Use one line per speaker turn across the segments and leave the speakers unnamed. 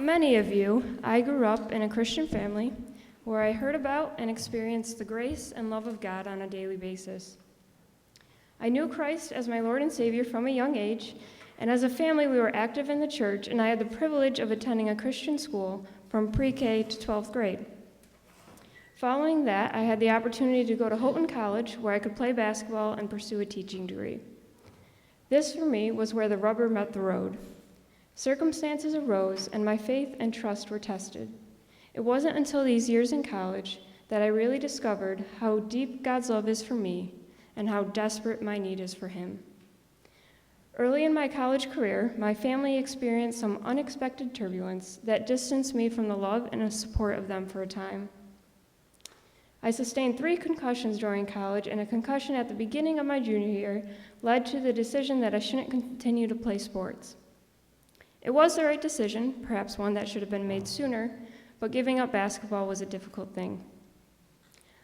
many of you, I grew up in a Christian family where I heard about and experienced the grace and love of God on a daily basis. I knew Christ as my Lord and Savior from a young age, and as a family we were active in the church, and I had the privilege of attending a Christian school from pre-K to 12th grade. Following that, I had the opportunity to go to Houghton College, where I could play basketball and pursue a teaching degree. This, for me, was where the rubber met the road. Circumstances arose, and my faith and trust were tested. It wasn't until these years in college that I really discovered how deep God's love is for me and how desperate my need is for Him. Early in my college career, my family experienced some unexpected turbulence that distanced me from the love and support of them for a time. I sustained 3 concussions during college, and a concussion at the beginning of my junior year led to the decision that I shouldn't continue to play sports. It was the right decision, perhaps one that should have been made sooner, but giving up basketball was a difficult thing.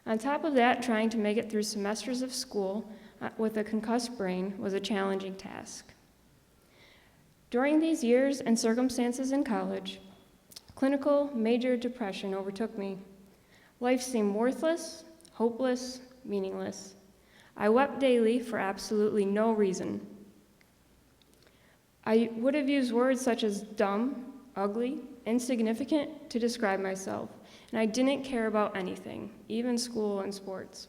On top of that, trying to make it through semesters of school with a concussed brain was a challenging task. During these years and circumstances in college, clinical major depression overtook me. Life seemed worthless, hopeless, meaningless. I wept daily for absolutely no reason. I would have used words such as dumb, ugly, insignificant to describe myself, and I didn't care about anything, even school and sports.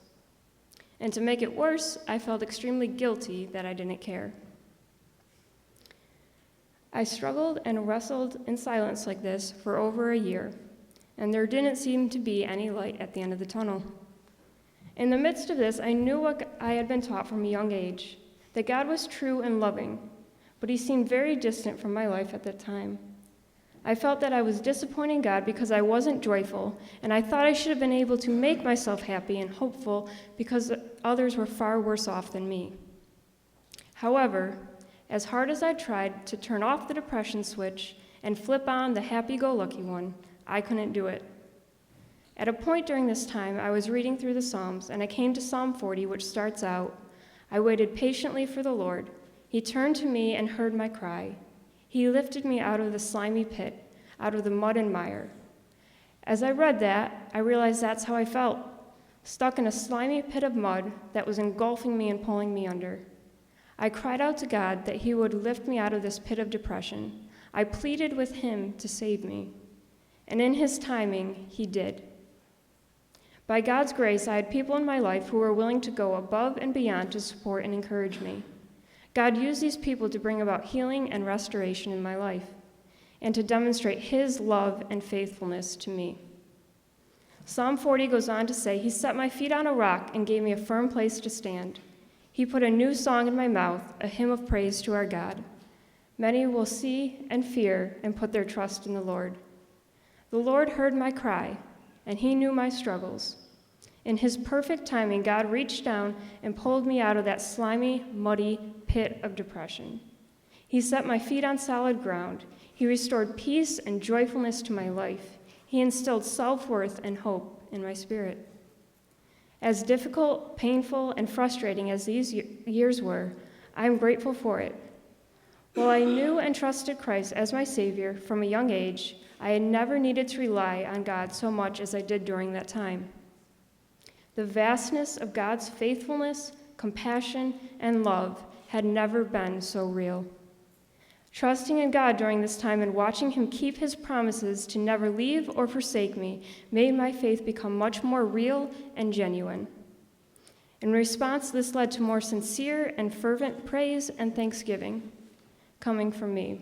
And to make it worse, I felt extremely guilty that I didn't care. I struggled and wrestled in silence like this for over a year, and there didn't seem to be any light at the end of the tunnel. In the midst of this, I knew what I had been taught from a young age, that God was true and loving, but He seemed very distant from my life at that time. I felt that I was disappointing God because I wasn't joyful, and I thought I should have been able to make myself happy and hopeful because others were far worse off than me. However, as hard as I tried to turn off the depression switch and flip on the happy-go-lucky one, I couldn't do it. At a point during this time, I was reading through the Psalms, and I came to Psalm 40, which starts out, "I waited patiently for the Lord. He turned to me and heard my cry. He lifted me out of the slimy pit, out of the mud and mire." As I read that, I realized that's how I felt, stuck in a slimy pit of mud that was engulfing me and pulling me under. I cried out to God that He would lift me out of this pit of depression. I pleaded with Him to save me. And in His timing, He did. By God's grace, I had people in my life who were willing to go above and beyond to support and encourage me. God used these people to bring about healing and restoration in my life, and to demonstrate His love and faithfulness to me. Psalm 40 goes on to say, "He set my feet on a rock and gave me a firm place to stand. He put a new song in my mouth, a hymn of praise to our God. Many will see and fear and put their trust in the Lord." The Lord heard my cry, and He knew my struggles. In His perfect timing, God reached down and pulled me out of that slimy, muddy pit of depression. He set my feet on solid ground. He restored peace and joyfulness to my life. He instilled self-worth and hope in my spirit. As difficult, painful, and frustrating as these years were, I am grateful for it. While I knew and trusted Christ as my Savior from a young age, I had never needed to rely on God so much as I did during that time. The vastness of God's faithfulness, compassion, and love had never been so real. Trusting in God during this time and watching Him keep His promises to never leave or forsake me made my faith become much more real and genuine. In response, this led to more sincere and fervent praise and thanksgiving coming from me.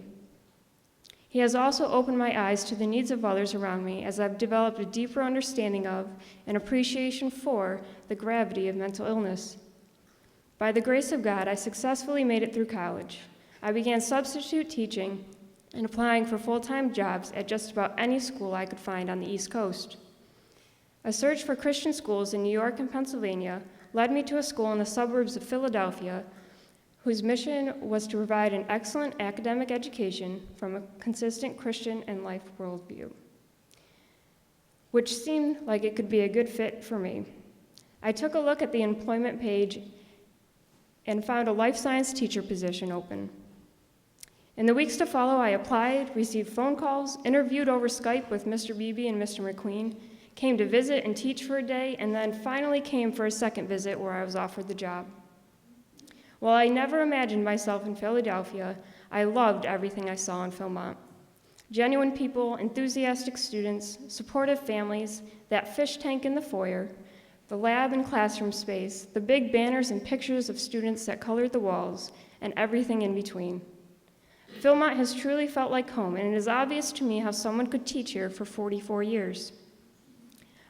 He has also opened my eyes to the needs of others around me as I've developed a deeper understanding of and appreciation for the gravity of mental illness. By the grace of God, I successfully made it through college. I began substitute teaching and applying for full-time jobs at just about any school I could find on the East Coast. A search for Christian schools in New York and Pennsylvania led me to a school in the suburbs of Philadelphia whose mission was to provide an excellent academic education from a consistent Christian and life worldview, which seemed like it could be a good fit for me. I took a look at the employment page and found a life science teacher position open. In the weeks to follow, I applied, received phone calls, interviewed over Skype with Mr. Beebe and Mr. McQueen, came to visit and teach for a day, and then finally came for a second visit where I was offered the job. While I never imagined myself in Philadelphia, I loved everything I saw in Phil-Mont. Genuine people, enthusiastic students, supportive families, that fish tank in the foyer, the lab and classroom space, the big banners and pictures of students that colored the walls, and everything in between. Phil-Mont has truly felt like home, and it is obvious to me how someone could teach here for 44 years.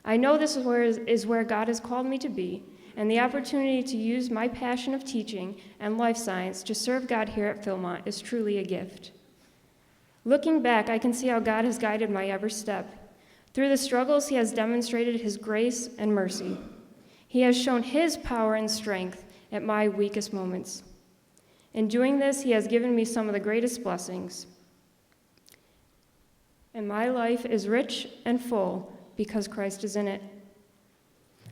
I know this is where God has called me to be, and the opportunity to use my passion of teaching and life science to serve God here at Phil-Mont is truly a gift. Looking back, I can see how God has guided my every step. Through the struggles, He has demonstrated His grace and mercy. He has shown His power and strength at my weakest moments. In doing this, He has given me some of the greatest blessings. And my life is rich and full because Christ is in it.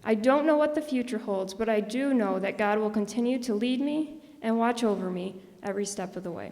I don't know what the future holds, but I do know that God will continue to lead me and watch over me every step of the way.